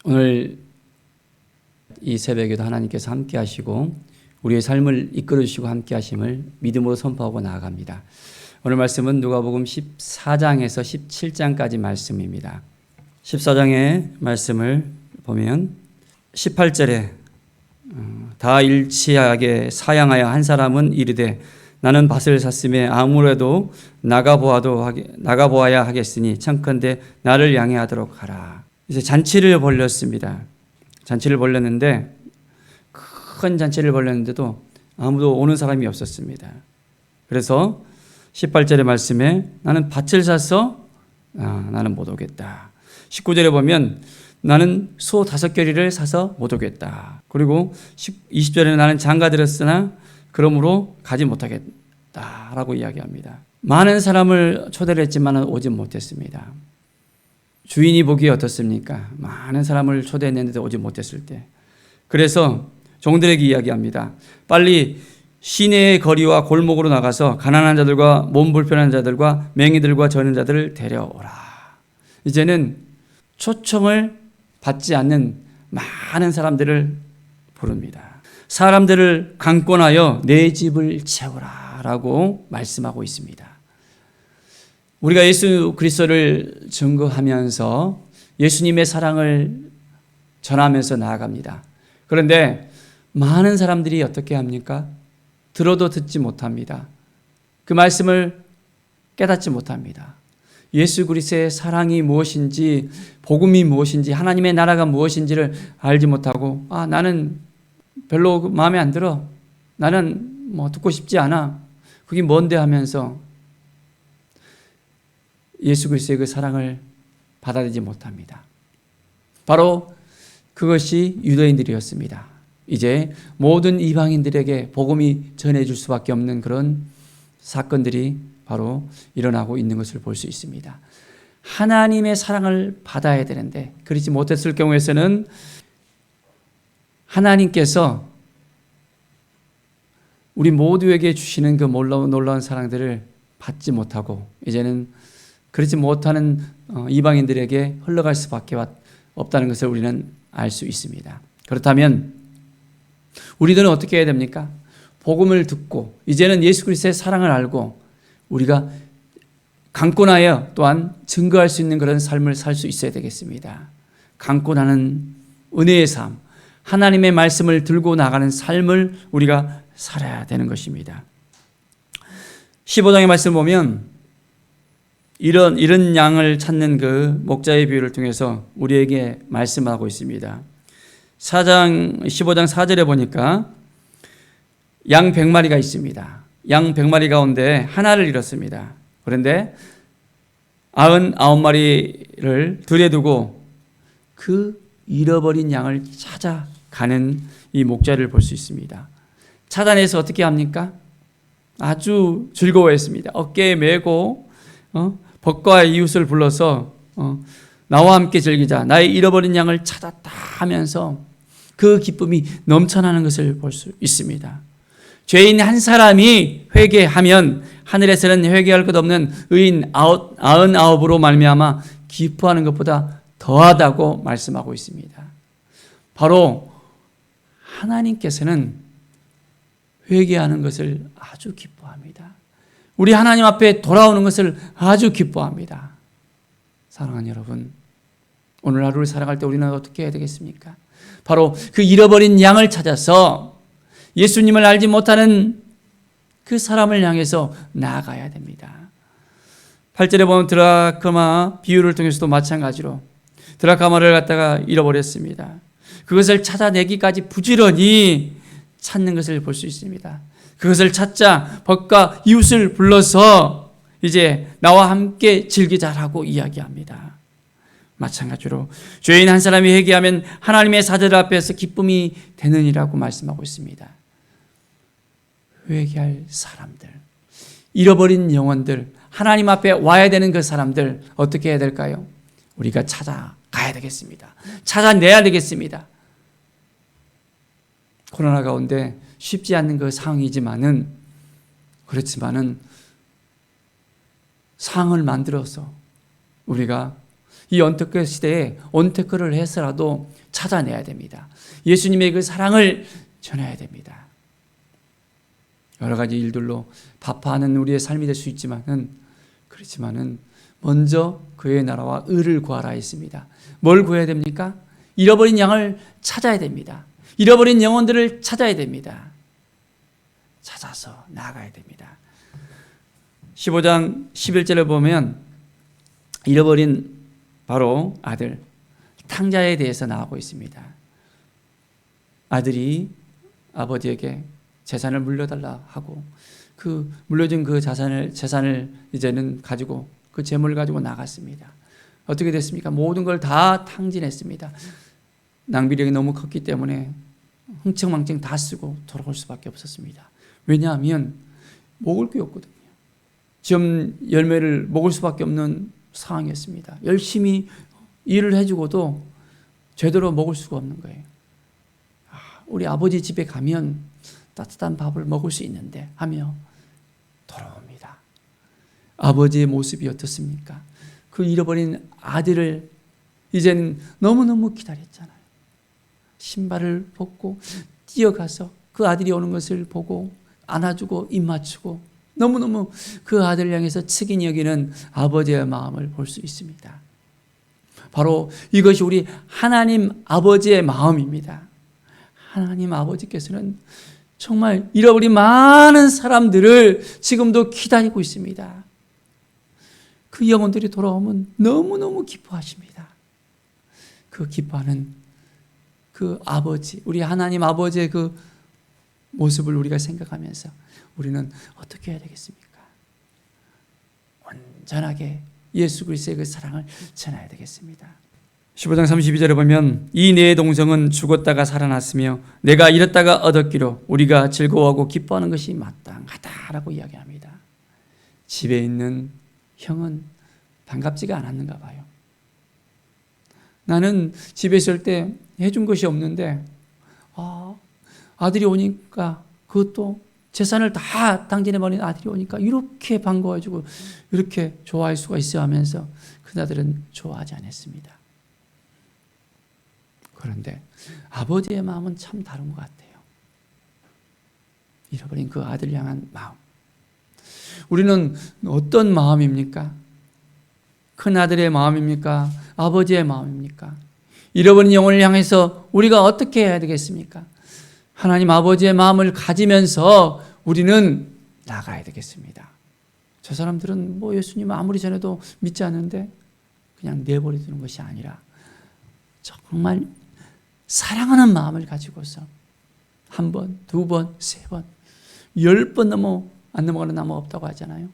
오늘 이 새벽에도 하나님께서 함께 하시고 우리의 삶을 이끌어 주시고 함께 하심을 믿음으로 선포하고 나아갑니다. 오늘 말씀은 누가복음 14장에서 17장까지 말씀입니다. 14장의 말씀을 보면 18절에 다 일치하게 사양하여 한 사람은 이르되 나는 밭을 샀음에 아무래도 나가보아야 하겠으니 청컨대 나를 양해하도록 하라. 이제 잔치를 벌렸습니다. 잔치를 벌렸는데 큰 잔치를 벌렸는데도 아무도 오는 사람이 없었습니다. 그래서 18절의 말씀에 나는 밭을 사서 나는 못 오겠다. 19절에 보면 나는 소 5겨리를 사서 못 오겠다. 그리고 20절에는 나는 장가 들었으나 그러므로 가지 못하겠다라고 이야기합니다. 많은 사람을 초대를 했지만 오지 못했습니다. 주인이 보기에 어떻습니까? 많은 사람을 초대했는데 오지 못했을 때. 그래서 종들에게 이야기합니다. 빨리 시내의 거리와 골목으로 나가서 가난한 자들과 몸 불편한 자들과 맹인들과 저는 자들을 데려오라. 이제는 초청을 받지 않는 많은 사람들을 부릅니다. 사람들을 강권하여 내 집을 채우라 라고 말씀하고 있습니다. 우리가 예수 그리스도를 증거하면서 예수님의 사랑을 전하면서 나아갑니다. 그런데 많은 사람들이 어떻게 합니까? 들어도 듣지 못합니다. 그 말씀을 깨닫지 못합니다. 예수 그리스도의 사랑이 무엇인지, 복음이 무엇인지, 하나님의 나라가 무엇인지를 알지 못하고 나는 별로 마음에 안 들어. 나는 듣고 싶지 않아. 그게 뭔데 하면서 예수 그리스도의 그 사랑을 받아들이지 못합니다. 바로 그것이 유대인들이었습니다. 이제 모든 이방인들에게 복음이 전해질 수밖에 없는 그런 사건들이 바로 일어나고 있는 것을 볼 수 있습니다. 하나님의 사랑을 받아야 되는데 그렇지 못했을 경우에서는 하나님께서 우리 모두에게 주시는 그 놀라운 사랑들을 받지 못하고 이제는 그렇지 못하는 이방인들에게 흘러갈 수밖에 없다는 것을 우리는 알 수 있습니다. 그렇다면 우리들은 어떻게 해야 됩니까? 복음을 듣고 이제는 예수 그리스도의 사랑을 알고 우리가 강권하여 또한 증거할 수 있는 그런 삶을 살 수 있어야 되겠습니다. 강권하는 은혜의 삶, 하나님의 말씀을 들고 나가는 삶을 우리가 살아야 되는 것입니다. 15장의 말씀 보면 이런 양을 찾는 그 목자의 비유를 통해서 우리에게 말씀하고 있습니다. 15장 4절에 보니까 양 100마리가 있습니다. 양 100마리 가운데 하나를 잃었습니다. 그런데 99마리를 들에 두고 그 잃어버린 양을 찾아가는 이 목자를 볼 수 있습니다. 찾아내서 어떻게 합니까? 아주 즐거워했습니다. 어깨에 메고 벗과 이웃을 불러서 나와 함께 즐기자. 나의 잃어버린 양을 찾았다 하면서 그 기쁨이 넘쳐나는 것을 볼 수 있습니다. 죄인 한 사람이 회개하면 하늘에서는 회개할 것 없는 의인 99으로 말미암아 기뻐하는 것보다 더하다고 말씀하고 있습니다. 바로 하나님께서는 회개하는 것을 아주 기뻐합니다. 우리 하나님 앞에 돌아오는 것을 아주 기뻐합니다. 사랑하는 여러분, 오늘 하루를 살아갈 때 우리는 어떻게 해야 되겠습니까? 바로 그 잃어버린 양을 찾아서 예수님을 알지 못하는 그 사람을 향해서 나아가야 됩니다. 8절에 보면 드라크마 비유를 통해서도 마찬가지로 드라크마를 갖다가 잃어버렸습니다. 그것을 찾아내기까지 부지런히 찾는 것을 볼 수 있습니다. 그것을 찾자 벗과 이웃을 불러서 이제 나와 함께 즐기자라고 이야기합니다. 마찬가지로 죄인 한 사람이 회개하면 하나님의 사자들 앞에서 기쁨이 되느니라고 말씀하고 있습니다. 회개할 사람들, 잃어버린 영혼들, 하나님 앞에 와야 되는 그 사람들 어떻게 해야 될까요? 우리가 찾아가야 되겠습니다. 찾아내야 되겠습니다. 코로나 가운데 쉽지 않는 그 상황이지만은 그렇지만은 상을 만들어서 우리가 이 언테크 시대에 언테크를 해서라도 찾아내야 됩니다. 예수님의 그 사랑을 전해야 됩니다. 여러 가지 일들로 바빠하는 우리의 삶이 될 수 있지만은, 그렇지만은 먼저 그의 나라와 의를 구하라 했습니다. 뭘 구해야 됩니까? 잃어버린 양을 찾아야 됩니다. 잃어버린 영혼들을 찾아야 됩니다. 찾아서 나아가야 됩니다. 15장 11절에 보면 잃어버린 바로 아들 탕자에 대해서 나오고 있습니다. 아들이 아버지에게 재산을 물려달라 하고 그 물려준 그 재산을 이제는 가지고 그 재물을 가지고 나갔습니다. 어떻게 됐습니까? 모든 걸 다 탕진했습니다. 낭비력이 너무 컸기 때문에 흥청망청 다 쓰고 돌아올 수밖에 없었습니다. 왜냐하면 먹을 게 없거든요. 지금 열매를 먹을 수밖에 없는 상황이었습니다. 열심히 일을 해주고도 제대로 먹을 수가 없는 거예요. 우리 아버지 집에 가면 따뜻한 밥을 먹을 수 있는데 하며 돌아옵니다. 아버지의 모습이 어떻습니까? 그 잃어버린 아들을 이제는 너무너무 기다렸잖아요. 신발을 벗고 뛰어가서 그 아들이 오는 것을 보고 안아주고 입 맞추고 너무너무 그 아들을 향해서 측은히 여기는 아버지의 마음을 볼 수 있습니다. 바로 이것이 우리 하나님 아버지의 마음입니다. 하나님 아버지께서는 정말 잃어버린 많은 사람들을 지금도 기다리고 있습니다. 그 영혼들이 돌아오면 너무너무 기뻐하십니다. 그 기뻐하는 그 아버지, 우리 하나님 아버지의 그 모습을 우리가 생각하면서 우리는 어떻게 해야 되겠습니까? 온전하게 예수 그리스도의 그 사랑을 전해야 되겠습니다. 15장 32절에 보면 이 내 동성은 죽었다가 살아났으며 내가 잃었다가 얻었기로 우리가 즐거워하고 기뻐하는 것이 마땅하다라고 이야기합니다. 집에 있는 형은 반갑지가 않았는가 봐요. 나는 집에 있을 때 해준 것이 없는데 아들이 오니까 그것도 재산을 다 탕진해버린 아들이 오니까 이렇게 반가워해주고 이렇게 좋아할 수가 있어 하면서 그 아들은 좋아하지 않았습니다. 그런데 아버지의 마음은 참 다른 것 같아요. 잃어버린 그 아들을 향한 마음. 우리는 어떤 마음입니까? 큰 아들의 마음입니까? 아버지의 마음입니까? 잃어버린 영혼을 향해서 우리가 어떻게 해야 되겠습니까? 하나님 아버지의 마음을 가지면서 우리는 나가야 되겠습니다. 저 사람들은 예수님 아무리 전해도 믿지 않는데 그냥 내버려두는 것이 아니라 정말 사랑하는 마음을 가지고서 한 번, 두 번, 세 번, 10번 안 넘어가는 나무 없다고 하잖아요.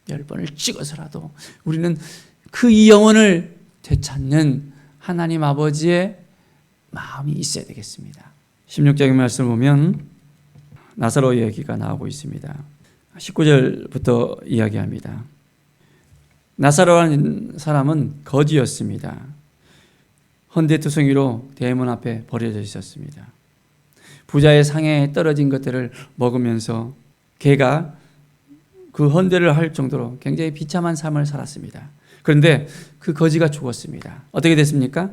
10번을 찍어서라도 우리는 그 이 영혼을 되찾는 하나님 아버지의 마음이 있어야 되겠습니다. 16장의 말씀을 보면 나사로 얘기가 나오고 있습니다. 19절부터 이야기합니다. 나사로라는 사람은 거지였습니다. 헌데투성이로 대문 앞에 버려져 있었습니다. 부자의 상에 떨어진 것들을 먹으면서 걔가 그 헌데를 할 정도로 굉장히 비참한 삶을 살았습니다. 그런데 그 거지가 죽었습니다. 어떻게 됐습니까?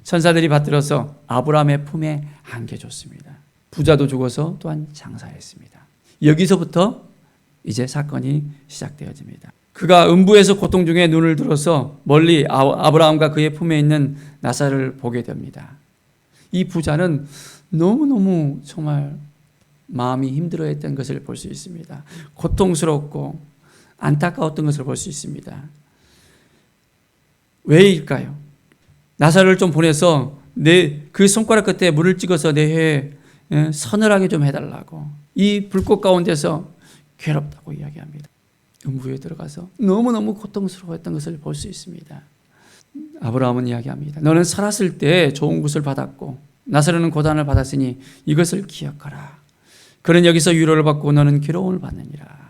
천사들이 받들어서 아브라함의 품에 안겨줬습니다. 부자도 죽어서 또한 장사했습니다. 여기서부터 이제 사건이 시작되어집니다. 그가 음부에서 고통 중에 눈을 들어서 멀리 아브라함과 그의 품에 있는 나사를 보게 됩니다. 이 부자는 너무너무 정말 마음이 힘들어했던 것을 볼 수 있습니다. 고통스럽고 안타까웠던 것을 볼 수 있습니다. 왜일까요? 나사를 좀 보내서 그 손가락 끝에 물을 찍어서 내 혀에 서늘하게 좀 해달라고, 이 불꽃 가운데서 괴롭다고 이야기합니다. 음부에 들어가서 너무너무 고통스러워했던 것을 볼 수 있습니다. 아브라함은 이야기합니다. 너는 살았을 때 좋은 것을 받았고 나사로는 고난을 받았으니 이것을 기억하라. 그는 여기서 위로를 받고 너는 괴로움을 받느니라.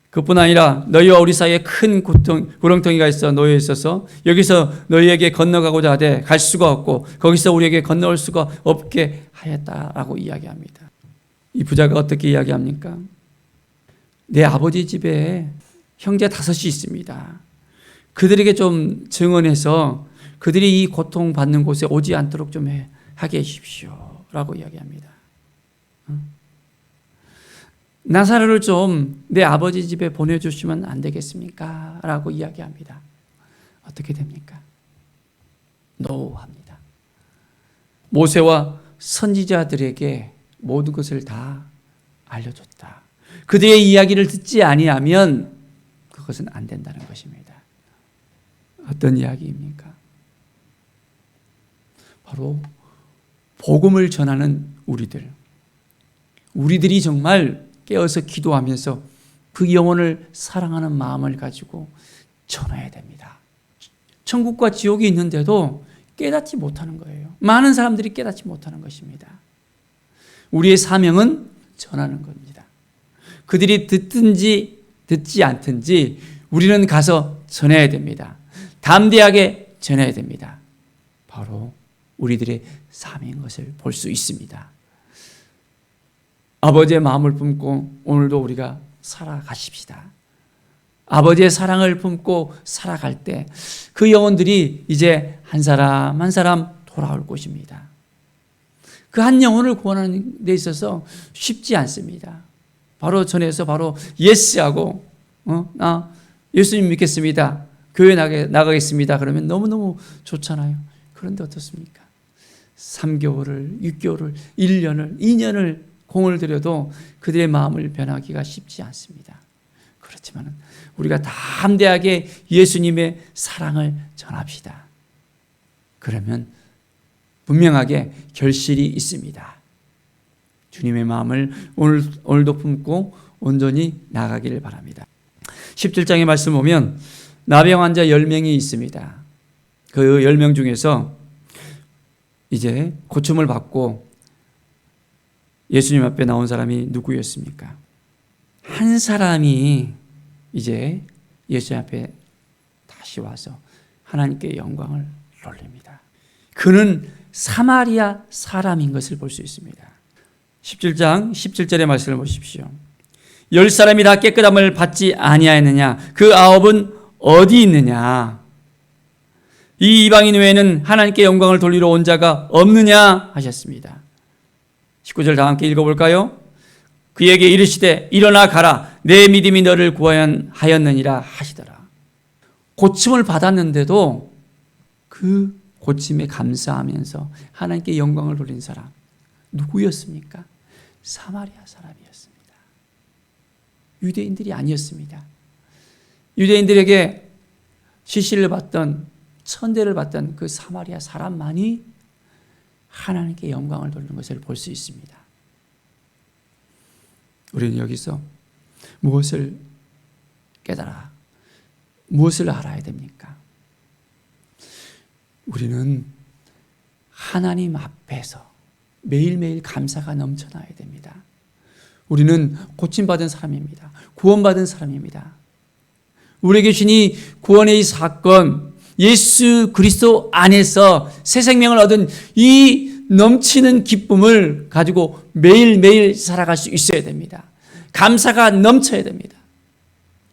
그뿐 아니라 너희와 우리 사이에 큰 구렁텅이가 놓여 있어서 여기서 너희에게 건너가고자 하되 갈 수가 없고 거기서 우리에게 건너올 수가 없게 하였다라고 이야기합니다. 이 부자가 어떻게 이야기합니까? 내 아버지 집에 형제 5이 있습니다. 그들에게 좀 증언해서 그들이 이 고통받는 곳에 오지 않도록 좀 하게 해주십시오 라고 이야기합니다. 나사로를 좀 내 아버지 집에 보내주시면 안 되겠습니까? 라고 이야기합니다. 어떻게 됩니까? 노합니다. 모세와 선지자들에게 모든 것을 다 알려줬다. 그들의 이야기를 듣지 아니하면 그것은 안 된다는 것입니다. 어떤 이야기입니까? 바로 복음을 전하는 우리들이 정말 깨어서 기도하면서 그 영혼을 사랑하는 마음을 가지고 전해야 됩니다. 천국과 지옥이 있는데도 깨닫지 못하는 거예요. 많은 사람들이 깨닫지 못하는 것입니다. 우리의 사명은 전하는 겁니다. 그들이 듣든지 듣지 않든지 우리는 가서 전해야 됩니다. 담대하게 전해야 됩니다. 바로 우리들의 사명인 것을 볼 수 있습니다. 아버지의 마음을 품고 오늘도 우리가 살아가십시다. 아버지의 사랑을 품고 살아갈 때 그 영혼들이 이제 한 사람 한 사람 돌아올 것입니다. 그 한 영혼을 구원하는 데 있어서 쉽지 않습니다. 바로 전해서 바로 예스하고 나 예수님 믿겠습니다. 교회 나가겠습니다. 그러면 너무너무 좋잖아요. 그런데 어떻습니까? 3개월을, 6개월을, 1년을, 2년을 공을 들여도 그들의 마음을 변하기가 쉽지 않습니다. 그렇지만 우리가 담대하게 예수님의 사랑을 전합시다. 그러면 분명하게 결실이 있습니다. 주님의 마음을 오늘도 품고 온전히 나가기를 바랍니다. 17장의 말씀 보면 나병 환자 10명이 있습니다. 그 10명 중에서 이제 고침을 받고 예수님 앞에 나온 사람이 누구였습니까? 한 사람이 이제 예수님 앞에 다시 와서 하나님께 영광을 돌립니다. 그는 사마리아 사람인 것을 볼 수 있습니다. 17장 17절의 말씀을 보십시오. 10사람이 다 깨끗함을 받지 아니하였느냐? 그 9은 어디 있느냐? 이 이방인 외에는 하나님께 영광을 돌리러 온 자가 없느냐? 하셨습니다. 19절 다 함께 읽어볼까요? 그에게 이르시되 일어나 가라 내 믿음이 너를 구하였느니라 하시더라. 고침을 받았는데도 그 고침에 감사하면서 하나님께 영광을 돌린 사람 누구였습니까? 사마리아 사람이었습니다. 유대인들이 아니었습니다. 유대인들에게 시시를 받던 천대를 받던 그 사마리아 사람만이 하나님께 영광을 돌리는 것을 볼 수 있습니다. 우리는 여기서 무엇을 깨달아 무엇을 알아야 됩니까? 우리는 하나님 앞에서 매일매일 감사가 넘쳐나야 됩니다. 우리는 고침받은 사람입니다. 구원받은 사람입니다. 우리에게 주신 구원의 이 사건, 예수 그리스도 안에서 새 생명을 얻은 이 넘치는 기쁨을 가지고 매일매일 살아갈 수 있어야 됩니다. 감사가 넘쳐야 됩니다.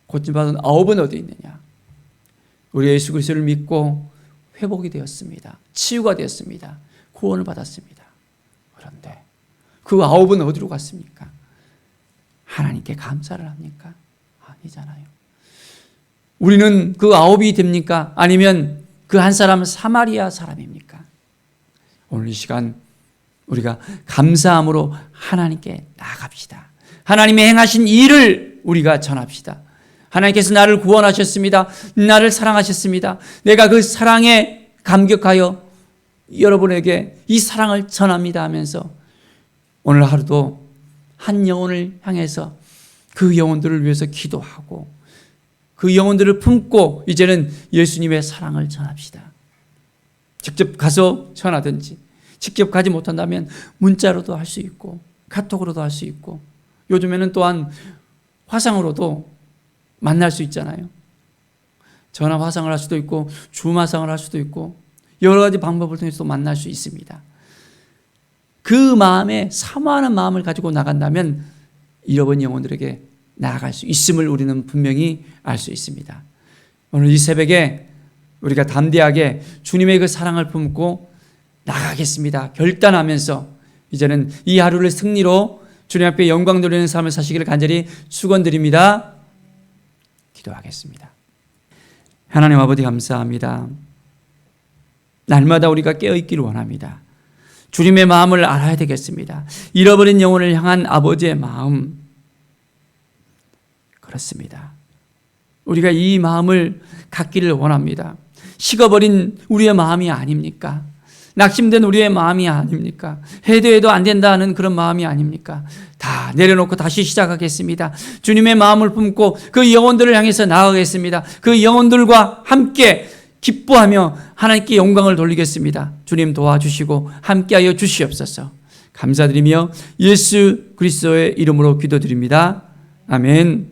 고침받은 9은 어디 있느냐? 우리 예수 그리스도를 믿고 회복이 되었습니다. 치유가 되었습니다. 구원을 받았습니다. 그런데 그 9은 어디로 갔습니까? 하나님께 감사를 합니까? 아니잖아요. 우리는 그 9이 됩니까? 아니면 그 한 사람은 사마리아 사람입니까? 오늘 이 시간 우리가 감사함으로 하나님께 나아갑시다. 하나님의 행하신 일을 우리가 전합시다. 하나님께서 나를 구원하셨습니다. 나를 사랑하셨습니다. 내가 그 사랑에 감격하여 여러분에게 이 사랑을 전합니다 하면서 오늘 하루도 한 영혼을 향해서 그 영혼들을 위해서 기도하고 그 영혼들을 품고 이제는 예수님의 사랑을 전합시다. 직접 가서 전하든지 직접 가지 못한다면 문자로도 할 수 있고 카톡으로도 할 수 있고 요즘에는 또한 화상으로도 만날 수 있잖아요. 전화 화상을 할 수도 있고 줌 화상을 할 수도 있고 여러 가지 방법을 통해서 만날 수 있습니다. 그 마음에 사모하는 마음을 가지고 나간다면 잃어버린 영혼들에게 나아갈 수 있음을 우리는 분명히 알 수 있습니다. 오늘 이 새벽에 우리가 담대하게 주님의 그 사랑을 품고 나가겠습니다. 결단하면서 이제는 이 하루를 승리로 주님 앞에 영광 돌리는 삶을 사시기를 간절히 축원드립니다. 기도하겠습니다. 하나님 아버지 감사합니다. 날마다 우리가 깨어있기를 원합니다. 주님의 마음을 알아야 되겠습니다. 잃어버린 영혼을 향한 아버지의 마음, 그렇습니다. 우리가 이 마음을 갖기를 원합니다. 식어버린 우리의 마음이 아닙니까? 낙심된 우리의 마음이 아닙니까? 해도 해도 안 된다는 그런 마음이 아닙니까? 다 내려놓고 다시 시작하겠습니다. 주님의 마음을 품고 그 영혼들을 향해서 나아가겠습니다. 그 영혼들과 함께 기뻐하며 하나님께 영광을 돌리겠습니다. 주님 도와주시고 함께하여 주시옵소서. 감사드리며 예수 그리스도의 이름으로 기도드립니다. 아멘.